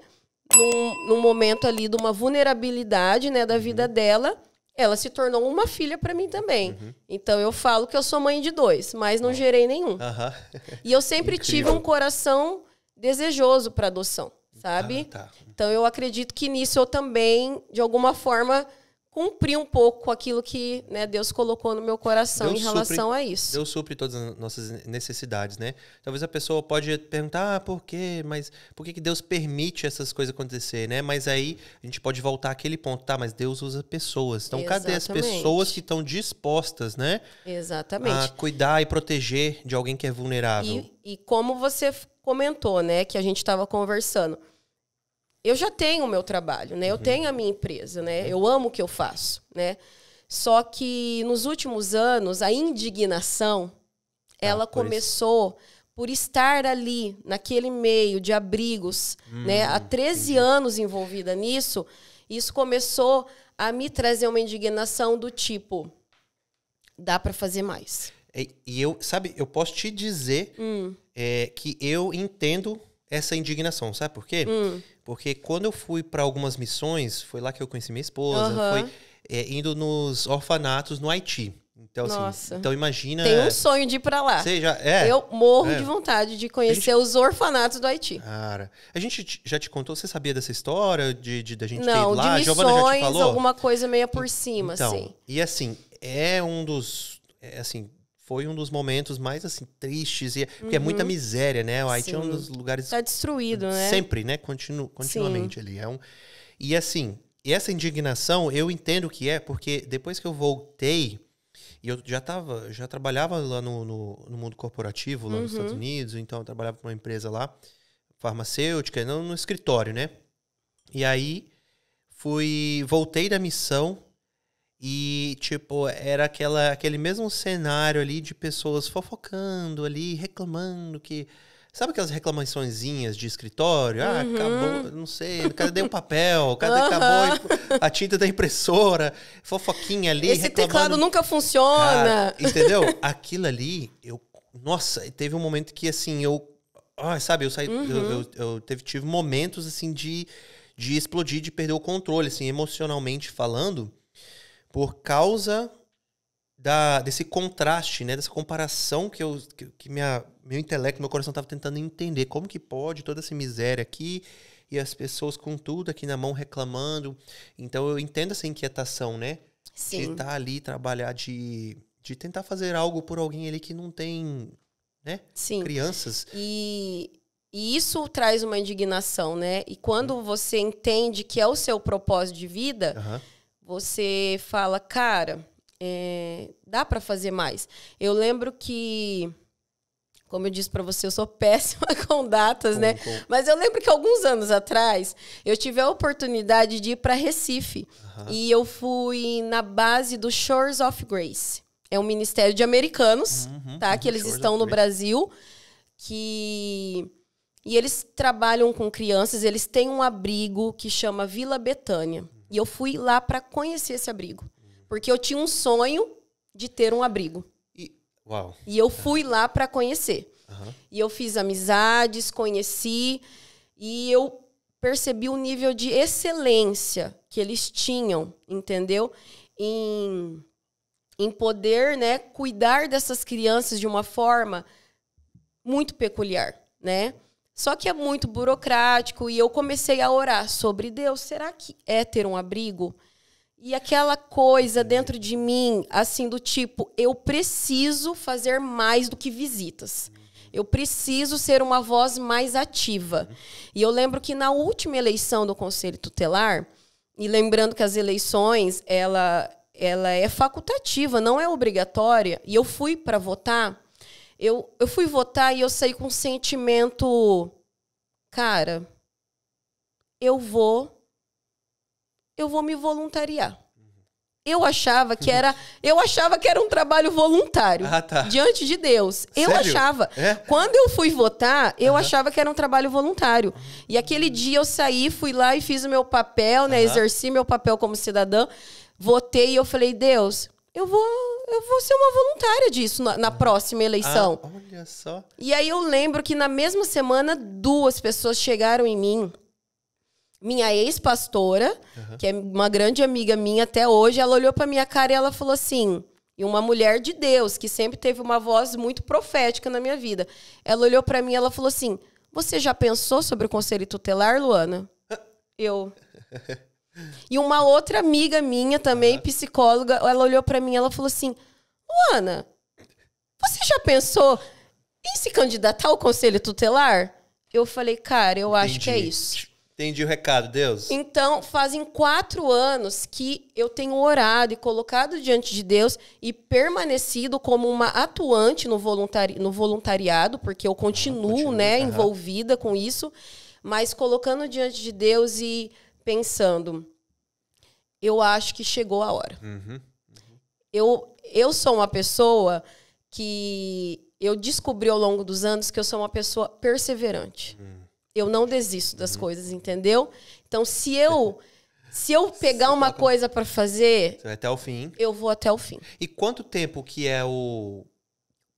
num momento ali de uma vulnerabilidade, né, da vida dela, ela se tornou uma filha para mim também. Então eu falo que eu sou mãe de 2, mas não gerei nenhum. E eu sempre tive um coração desejoso para adoção, sabe? Tá. Então eu acredito que nisso eu também, de alguma forma, cumpri um pouco com aquilo que, né, Deus colocou no meu coração em relação a isso. Deus supre todas as nossas necessidades, né? Talvez a pessoa pode perguntar, por quê? Mas por que Deus permite essas coisas acontecer, né? Mas aí a gente pode voltar àquele ponto, tá? Mas Deus usa pessoas. Então, cadê as pessoas que estão dispostas, né? Exatamente. A cuidar e proteger de alguém que é vulnerável? E como você comentou, né, que a gente estava conversando, eu já tenho o meu trabalho, né? Eu tenho a minha empresa, né? Eu amo o que eu faço, né? Só que nos últimos anos, a indignação, ela começou por estar ali, naquele meio de abrigos, né? Há 13 anos envolvida nisso, isso começou a me trazer uma indignação do tipo, dá para fazer mais. E eu, sabe, eu posso te dizer que eu entendo essa indignação, sabe por quê? Porque quando eu fui para algumas missões, foi lá que eu conheci minha esposa, foi indo nos orfanatos no Haiti. Então, assim, então imagina... Tem um sonho de ir para lá. Você já, eu morro de vontade de conhecer os orfanatos do Haiti. Cara, a gente já te contou, você sabia dessa história da gente ter ido lá? De missões, Giovana já te falou? Alguma coisa meio por cima, então, assim. E assim, foi um dos momentos mais, assim, tristes, porque é muita miséria, né? O Haiti é um dos lugares... Tá destruído, né? Sempre, né? Continuamente ali. E assim, e essa indignação, eu entendo que porque depois que eu voltei, e eu já trabalhava lá no mundo corporativo, lá nos Estados Unidos, então eu trabalhava para uma empresa lá, farmacêutica, no escritório, né? E aí, voltei da missão, e, tipo, era aquele mesmo cenário ali de pessoas fofocando ali, reclamando que... Sabe aquelas reclamaçõezinhas de escritório? Ah, acabou, não sei, cadê o papel? Cadê acabou a tinta da impressora? Fofoquinha ali, Esse teclado nunca funciona. Cara, entendeu? Aquilo ali, nossa, teve um momento que, assim, sabe, eu saí... tive momentos, assim, de explodir, de perder o controle, assim, emocionalmente falando... Por causa desse contraste, né? Dessa comparação que meu intelecto, meu coração estava tentando entender. Como que pode toda essa miséria aqui e as pessoas com tudo aqui na mão reclamando. Então eu entendo essa inquietação, né? Sim. De estar ali, trabalhar, de tentar fazer algo por alguém ali que não tem, né? Sim. Crianças. E isso traz uma indignação, né? E quando você entende que é o seu propósito de vida... Você fala, cara, dá para fazer mais. Eu lembro que, como eu disse para você, eu sou péssima com datas, né? Mas eu lembro que alguns anos atrás, eu tive a oportunidade de ir para Recife. E eu fui na base do Shores of Grace. É um ministério de americanos, tá? Que eles estão no Brasil. E eles trabalham com crianças. Eles têm um abrigo que chama Vila Betânia. E eu fui lá para conhecer esse abrigo. Porque eu tinha um sonho de ter um abrigo. E eu fui lá para conhecer. E eu fiz amizades, conheci. E eu percebi o nível de excelência que eles tinham, entendeu? Em poder, né, cuidar dessas crianças de uma forma muito peculiar, né? Só que é muito burocrático e eu comecei a orar sobre Deus. Será que é ter um abrigo? E aquela coisa dentro de mim, assim, do tipo, eu preciso fazer mais do que visitas. Eu preciso ser uma voz mais ativa. E eu lembro que na última eleição do Conselho Tutelar, e lembrando que as eleições, ela é facultativa, não é obrigatória, e eu fui para votar, eu fui votar e eu saí com um sentimento, cara, eu vou me voluntariar. Eu achava que era um trabalho voluntário diante de Deus. Eu Sério? achava. Quando eu fui votar, eu achava que era um trabalho voluntário. E aquele dia eu saí, fui lá e fiz o meu papel, né? Exerci meu papel como cidadã, votei e eu falei, Deus, eu vou ser uma voluntária disso na próxima eleição. Olha só. E aí eu lembro que na mesma semana 2 pessoas chegaram em mim. Minha ex-pastora, que é uma grande amiga minha até hoje, ela olhou pra minha cara e ela falou assim, e uma mulher de Deus, que sempre teve uma voz muito profética na minha vida. Ela olhou pra mim e ela falou assim, você já pensou sobre o Conselho Tutelar, Luana? Eu... E uma outra amiga minha também, psicóloga, ela olhou pra mim e ela falou assim, Luana, você já pensou em se candidatar ao Conselho Tutelar? Eu falei, cara, eu acho que é isso. Entendi o recado, Deus. Então, fazem 4 anos que eu tenho orado e colocado diante de Deus e permanecido como uma atuante no voluntariado, porque eu continuo, né, envolvida com isso, mas colocando diante de Deus e pensando, eu acho que chegou a hora. Eu sou uma pessoa que eu descobri ao longo dos anos que eu sou uma pessoa perseverante. Eu não desisto das coisas, entendeu? Então, se eu pegar uma coisa para fazer... Você vai até o fim. Eu vou até o fim. E quanto tempo que é o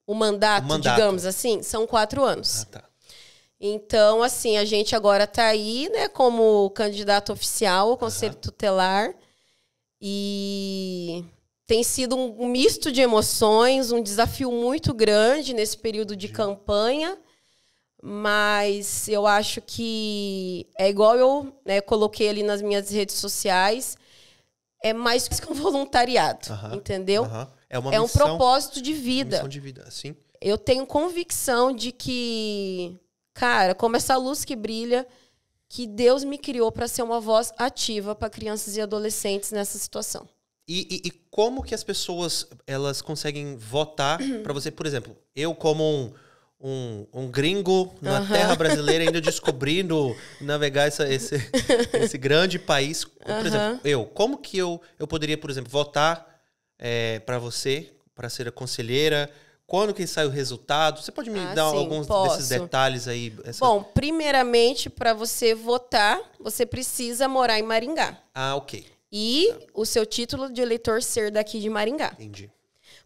mandato, digamos assim? São 4 anos. Tá. Então, assim, a gente agora está aí, né, como candidato oficial ao Conselho Tutelar. E tem sido um misto de emoções, um desafio muito grande nesse período de campanha. Mas eu acho que é igual eu, né, coloquei ali nas minhas redes sociais, é mais que um voluntariado, entendeu? É uma missão, um propósito de vida. Missão de vida, sim. Eu tenho convicção de que, cara, como essa luz que brilha, que Deus me criou para ser uma voz ativa para crianças e adolescentes nessa situação. E como que as pessoas elas conseguem votar para você, por exemplo, eu como um gringo na terra brasileira, ainda descobrindo navegar esse grande país. Por exemplo, como que eu poderia, por exemplo, votar para você, para ser a conselheira? Quando que sai o resultado? Você pode me dar alguns desses detalhes aí? Bom, primeiramente, para você votar, você precisa morar em Maringá. Ok. E o seu título de eleitor ser daqui de Maringá. Entendi.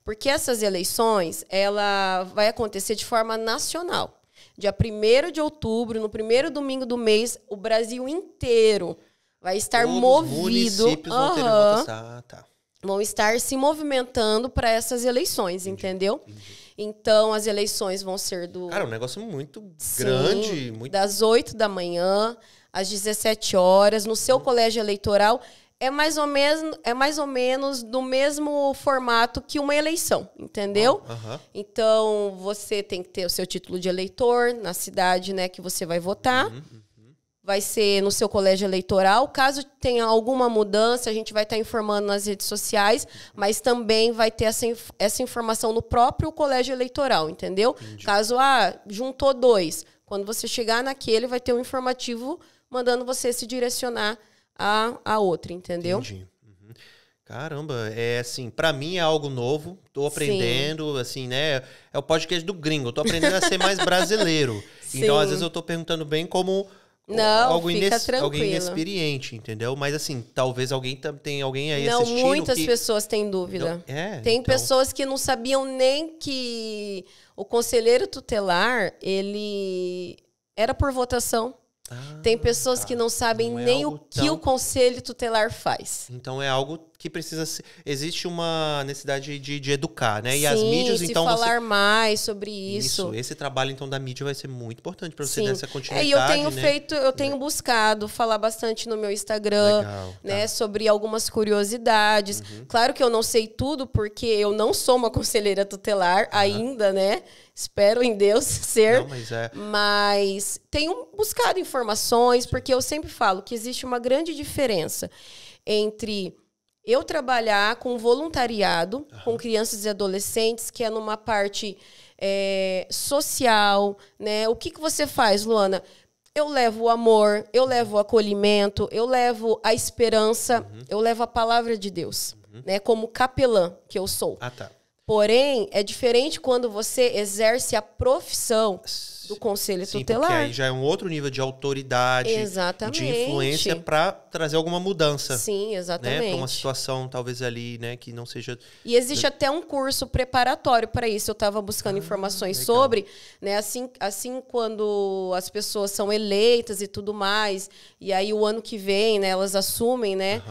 Porque essas eleições, ela vai acontecer de forma nacional. Dia 1º de outubro, no primeiro domingo do mês, o Brasil inteiro vai estar movido. Os municípios vão ter votação. Vão estar se movimentando para essas eleições, entendeu? Então, as eleições vão ser do... Cara, um negócio muito grande. Das 8 da manhã às 17 horas, no seu colégio eleitoral... É mais ou menos do mesmo formato que uma eleição, entendeu? Então, você tem que ter o seu título de eleitor na cidade, né, que você vai votar. Vai ser no seu colégio eleitoral. Caso tenha alguma mudança, a gente vai estar informando nas redes sociais, mas também vai ter essa informação no próprio colégio eleitoral, entendeu? Caso, juntou 2. Quando você chegar naquele, vai ter um informativo mandando você se direcionar a outra, entendeu? Entendi. Caramba, assim, pra mim é algo novo, tô aprendendo, assim, né, é o podcast do gringo, tô aprendendo a ser mais brasileiro. Então, às vezes eu tô perguntando bem como alguém inexperiente, entendeu? Mas, assim, talvez tem alguém aí assistindo muitas pessoas têm dúvida. Tem pessoas que não sabiam nem que o conselheiro tutelar, ele era por votação. Tem pessoas que não sabem nem o que o Conselho Tutelar faz. Então é algo que precisa ser, existe uma necessidade de educar, né? E Sim, as mídias, se então falar mais sobre isso. esse trabalho então da mídia vai ser muito importante para você Sim. dar essa continuidade, E eu tenho né? feito, eu tenho buscado falar bastante no meu Instagram, Legal, né, tá. sobre algumas curiosidades. Claro que eu não sei tudo, porque eu não sou uma conselheira tutelar ainda, né? Espero em Deus ser. Não, mas é. Mas tenho buscado informações, porque eu sempre falo que existe uma grande diferença entre eu trabalhar com voluntariado, com crianças e adolescentes, que é numa parte social, né? O que você faz, Luana? Eu levo o amor, eu levo o acolhimento, eu levo a esperança, eu levo a palavra de Deus, né? Como capelã que eu sou. Ah, tá. Porém, é diferente quando você exerce a profissão do conselho Sim, tutelar. porque aí já é um outro nível de autoridade, Exatamente. de influência para trazer alguma mudança. Sim, exatamente. Né? Para uma situação, talvez ali, né, que não seja... E existe até um curso preparatório para isso. Eu estava buscando informações legal. sobre, né? Assim quando as pessoas são eleitas e tudo mais, e aí o ano que vem, né, elas assumem, né,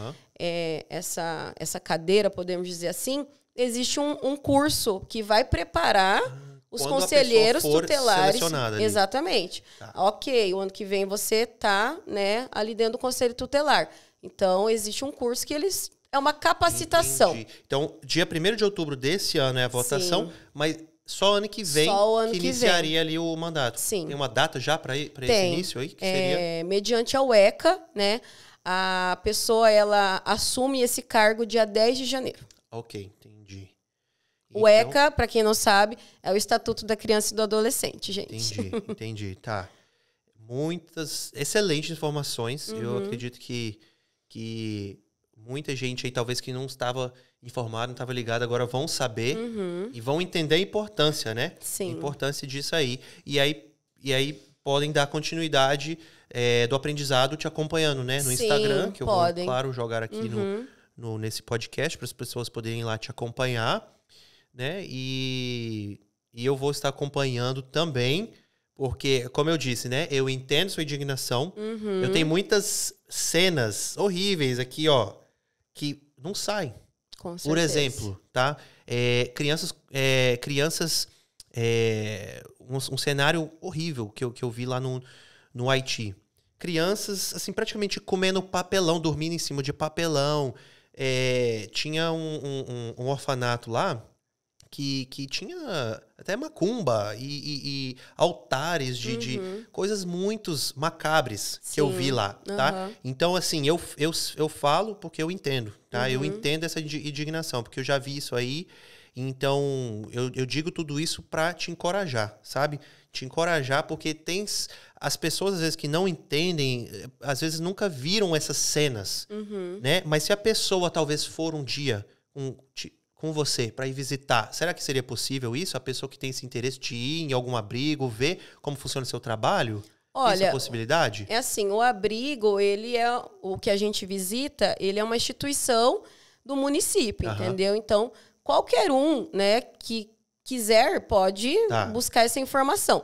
essa cadeira, podemos dizer assim, existe um curso que vai preparar os quando conselheiros a pessoa for tutelares. selecionada ali. Exatamente. Tá. Ok, o ano que vem você tá, né, ali dentro do conselho tutelar. Então, existe um curso que eles... É uma capacitação. Entendi. Então, dia 1º de outubro desse ano é a votação, Sim. mas só ano que vem Só o ano que que iniciaria ali o mandato. Sim. Tem uma data já para esse Tem. início aí? Que seria? Mediante a UECA, né, a pessoa ela assume esse cargo dia 10 de janeiro. Ok, entendi. O ECA, para quem não sabe, é o Estatuto da Criança e do Adolescente, gente. Entendi. Tá. Muitas excelentes informações. Eu acredito que muita gente aí, talvez que não estava informado, não estava ligado, agora vão saber e vão entender a importância, né? Sim. A importância disso aí. E aí podem dar continuidade do aprendizado te acompanhando, né? No Sim, Instagram, que eu podem. vou, claro, jogar aqui nesse podcast para as pessoas poderem ir lá te acompanhar, né? E eu vou estar acompanhando também, porque, como eu disse, né? Eu entendo sua indignação. Eu tenho muitas cenas horríveis aqui, ó, que não saem. Com certeza. Por exemplo, tá? Crianças um cenário horrível que eu vi lá no Haiti. Crianças, assim, praticamente comendo papelão, dormindo em cima de papelão. Tinha um orfanato lá que tinha até macumba e altares de coisas muito macabres que eu vi lá, tá? Então, assim, eu falo porque eu entendo, tá? Eu entendo essa indignação, porque eu já vi isso aí. Então, eu digo tudo isso pra te encorajar, sabe? Te encorajar, porque as pessoas, às vezes, que não entendem, às vezes nunca viram essas cenas, né? Mas se a pessoa talvez for um dia com você para ir visitar, será que seria possível isso? A pessoa que tem esse interesse de ir em algum abrigo, ver como funciona o seu trabalho? Olha, essa possibilidade? É assim, o abrigo, ele é o que a gente visita, ele é uma instituição do município, entendeu? Então, qualquer um, né, que quiser pode buscar essa informação.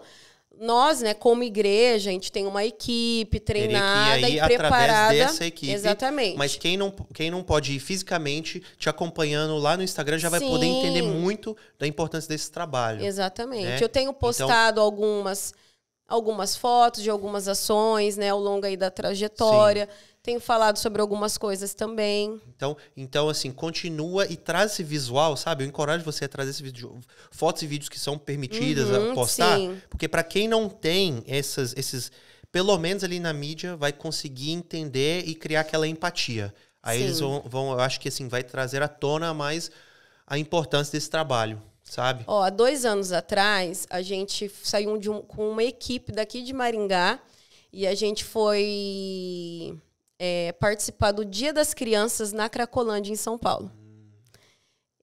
Nós, né, como igreja, a gente tem uma equipe treinada e preparada. Através dessa equipe. Exatamente. Mas quem não pode ir fisicamente te acompanhando lá no Instagram já vai poder entender muito da importância desse trabalho. Exatamente. Né? Eu tenho postado algumas fotos de algumas ações, né, ao longo aí da trajetória. Sim. Tenho falado sobre algumas coisas também. Então, assim, continua e traz esse visual, sabe? Eu encorajo você a trazer esse vídeo, fotos e vídeos que são permitidas a postar. Sim. Porque para quem não tem esses, pelo menos ali na mídia, vai conseguir entender e criar aquela empatia. Aí eles vão, eu acho que assim, vai trazer à tona mais a importância desse trabalho, sabe? Há 2 anos atrás, a gente saiu com uma equipe daqui de Maringá e a gente foi... participar do Dia das Crianças na Cracolândia, em São Paulo.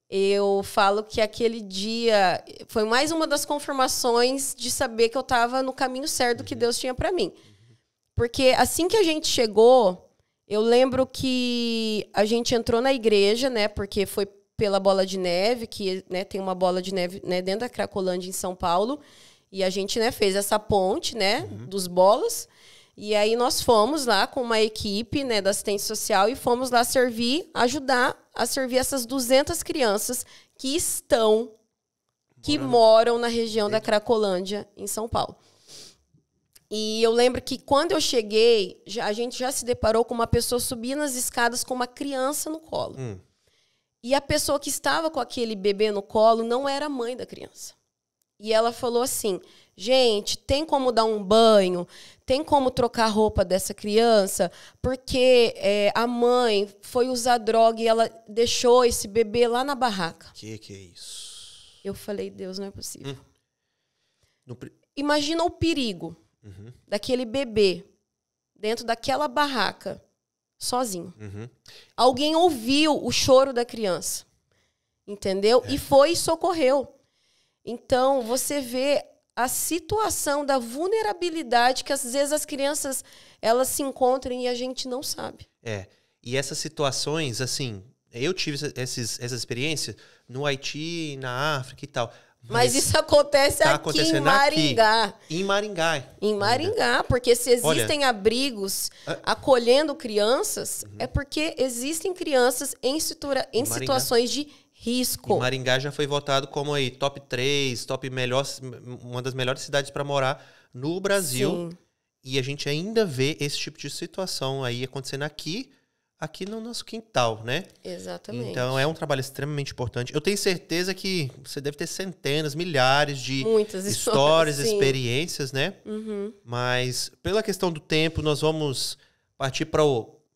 Eu falo que aquele dia foi mais uma das confirmações de saber que eu estava no caminho certo do que Deus tinha para mim. Porque assim que a gente chegou, eu lembro que a gente entrou na igreja, né? Porque foi pela Bola de Neve, que, né, tem uma bola de neve, né, dentro da Cracolândia, em São Paulo. E a gente, né, fez essa ponte, né, dos bolas. E aí nós fomos lá com uma equipe, né, da assistência social e fomos lá ajudar a servir essas 200 crianças que moram na região da Cracolândia, em São Paulo. E eu lembro que quando eu cheguei, a gente já se deparou com uma pessoa subindo as escadas com uma criança no colo. E a pessoa que estava com aquele bebê no colo não era a mãe da criança. E ela falou assim, gente, tem como dar um banho? Tem como trocar a roupa dessa criança? Porque a mãe foi usar droga e ela deixou esse bebê lá na barraca. Que é isso? Eu falei, Deus, não é possível. Imagina o perigo daquele bebê dentro daquela barraca, sozinho. Alguém ouviu o choro da criança, entendeu? E foi e socorreu. Então, você vê a situação da vulnerabilidade que, às vezes, as crianças elas se encontram e a gente não sabe. E essas situações, assim, eu tive essa experiência no Haiti, na África e tal. Mas isso acontece aqui em Maringá. Em Maringá. Em Maringá, porque se existem abrigos acolhendo crianças, é porque existem crianças em situações de risco. E Maringá já foi votado como aí top 3, uma das melhores cidades para morar no Brasil. Sim. E a gente ainda vê esse tipo de situação aí acontecendo aqui no nosso quintal, né? Exatamente. Então é um trabalho extremamente importante. Eu tenho certeza que você deve ter centenas, milhares de histórias, experiências, né? Mas pela questão do tempo, nós vamos partir para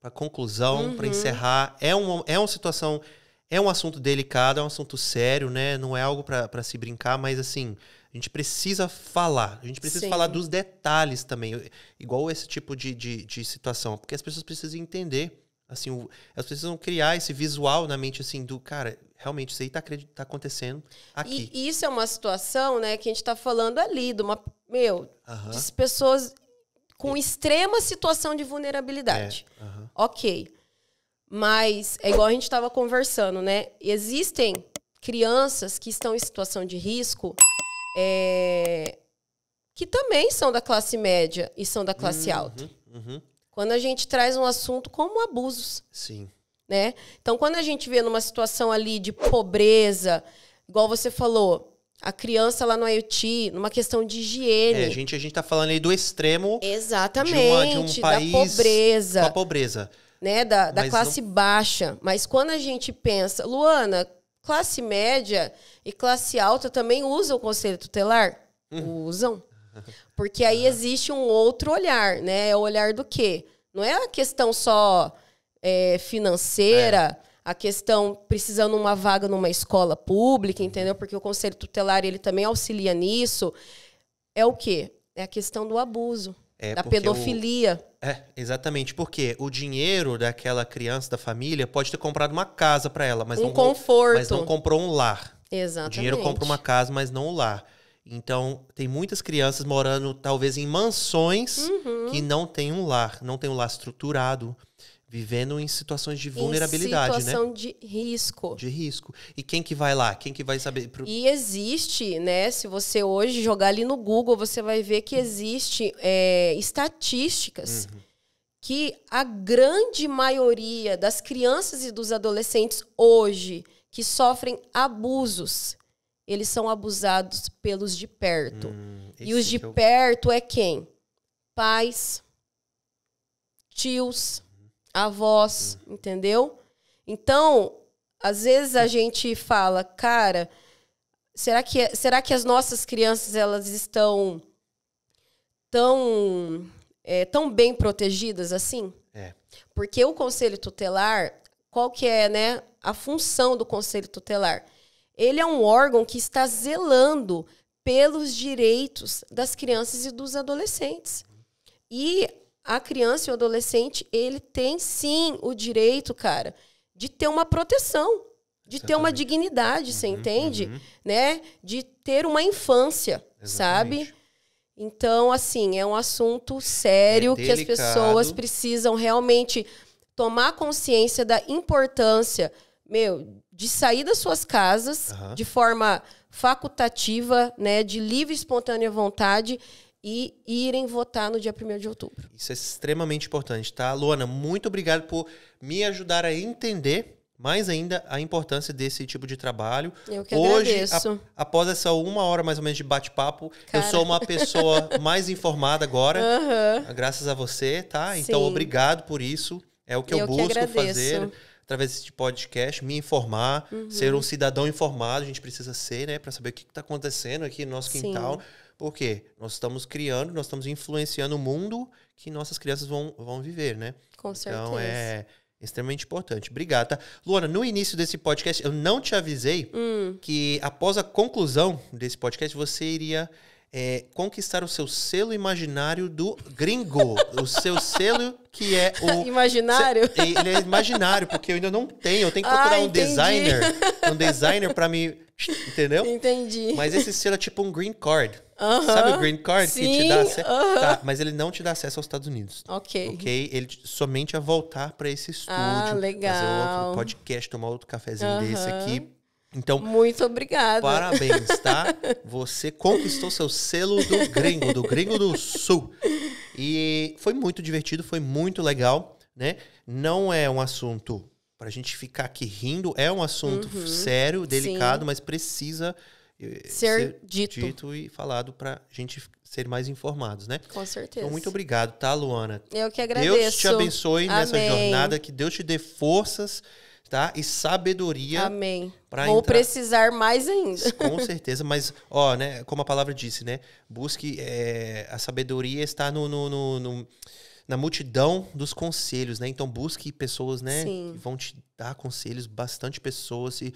a conclusão, para encerrar. É uma situação, é um assunto delicado, é um assunto sério, né? Não é algo para se brincar, mas assim, a gente precisa falar. A gente precisa falar dos detalhes também, igual esse tipo de situação, porque as pessoas precisam entender. Assim, elas precisam criar esse visual na mente, assim, do cara, realmente isso aí tá acontecendo aqui. E isso é uma situação, né, que a gente tá falando ali, de de pessoas com extrema situação de vulnerabilidade. Ok. Mas é igual a gente estava conversando, né? Existem crianças que estão em situação de risco que também são da classe média e são da classe alta. Quando a gente traz um assunto como abusos. Sim. Né? Então, quando a gente vê numa situação ali de pobreza, igual você falou, a criança lá no Haiti, numa questão de higiene. A gente tá falando aí do extremo. Exatamente, de um país da pobreza. Com a pobreza. Né? Da classe baixa. Mas quando a gente pensa, Luana, classe média e classe alta também usam o conselho tutelar? Usam. Porque aí existe um outro olhar, né? É o olhar do quê? Não é a questão só financeira, a questão precisando de uma vaga numa escola pública, entendeu? Porque o conselho tutelar, ele também auxilia nisso. É o quê? É a questão do abuso, da pedofilia. Exatamente. Porque o dinheiro daquela criança, da família, pode ter comprado uma casa para ela, mas conforto. Mas não comprou um lar. Exatamente. O dinheiro compra uma casa, mas não um lar. Então, tem muitas crianças morando, talvez, em mansões que não tem um lar estruturado, vivendo em situações de vulnerabilidade, situação de risco. De risco. E quem que vai lá? Quem que vai saber? E existe, né? Se você hoje jogar ali no Google, você vai ver que existe estatísticas que a grande maioria das crianças e dos adolescentes hoje que sofrem abusos, eles são abusados pelos de perto. E os de perto é quem? Pais, tios, avós, entendeu? Então, às vezes a gente fala, cara, será que as nossas crianças elas estão tão bem protegidas assim? Porque o conselho tutelar, qual que é, né, a função do conselho tutelar? Ele é um órgão que está zelando pelos direitos das crianças e dos adolescentes. E a criança e o adolescente, ele tem, sim, o direito, cara, de ter uma proteção, de ter uma dignidade, você entende? Né? De ter uma infância, sabe? Então, assim, é um assunto sério que as pessoas precisam realmente tomar consciência da importância, de sair das suas casas de forma facultativa, né, de livre e espontânea vontade e irem votar no dia 1º de outubro. Isso é extremamente importante, tá? Luana, muito obrigado por me ajudar a entender mais ainda a importância desse tipo de trabalho. Eu que Hoje, agradeço. após essa 1 hora mais ou menos de bate-papo, eu sou uma pessoa mais informada agora, graças a você, tá? Então, Sim. obrigado por isso. É o que eu busco fazer através desse podcast, me informar, ser um cidadão informado, a gente precisa ser, né? Para saber o que está acontecendo aqui no nosso quintal. Por quê? Nós estamos criando, nós estamos influenciando o mundo que nossas crianças vão viver, né? Com certeza. Então, é extremamente importante. Obrigado, tá? Luana, no início desse podcast, eu não te avisei que após a conclusão desse podcast, você iria conquistar o seu selo imaginário do gringo. O seu selo que é o... Imaginário? Ele é imaginário, porque eu ainda não tenho. Eu tenho que procurar um designer para me... Entendeu? Entendi. Mas esse selo é tipo um green card. Sabe o green card? Sim, que te dá acesso? Tá, mas ele não te dá acesso aos Estados Unidos. Ok. Ele somente a voltar para esse estúdio. Legal. Fazer outro podcast, tomar outro cafezinho desse aqui. Então, muito obrigada. Parabéns, tá? Você conquistou seu selo do gringo do sul. E foi muito divertido, foi muito legal, né? Não é um assunto pra gente ficar aqui rindo, é um assunto sério, delicado, mas precisa ser dito e falado pra gente ser mais informados, né? Com certeza. Então, muito obrigado, tá, Luana? Eu que agradeço. Deus te abençoe nessa Amém. jornada, que Deus te dê forças, tá? E sabedoria. Amém. Vou precisar mais ainda. Com certeza, mas, ó, né, como a palavra disse, né? Busque a sabedoria está na multidão dos conselhos, né? Então busque pessoas, né, que vão te dar conselhos, bastante pessoas, e,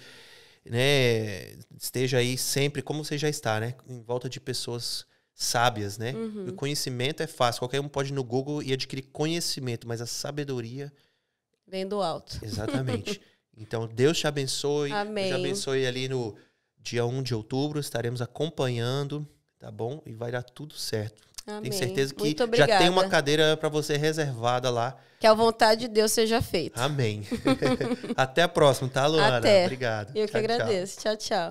né, esteja aí sempre, como você já está, né? Em volta de pessoas sábias, né? O conhecimento é fácil, qualquer um pode ir no Google e adquirir conhecimento, mas a sabedoria vem do alto. Exatamente. Então, Deus te abençoe. Amém. Deus te abençoe ali no dia 1 de outubro. Estaremos acompanhando, tá bom? E vai dar tudo certo. Amém. Tenho certeza que Muito já obrigada. tem uma cadeira para você reservada lá. Que a vontade de Deus seja feita. Amém. Até a próxima, tá, Luana? Até. Obrigado. Eu que agradeço. Tchau, tchau.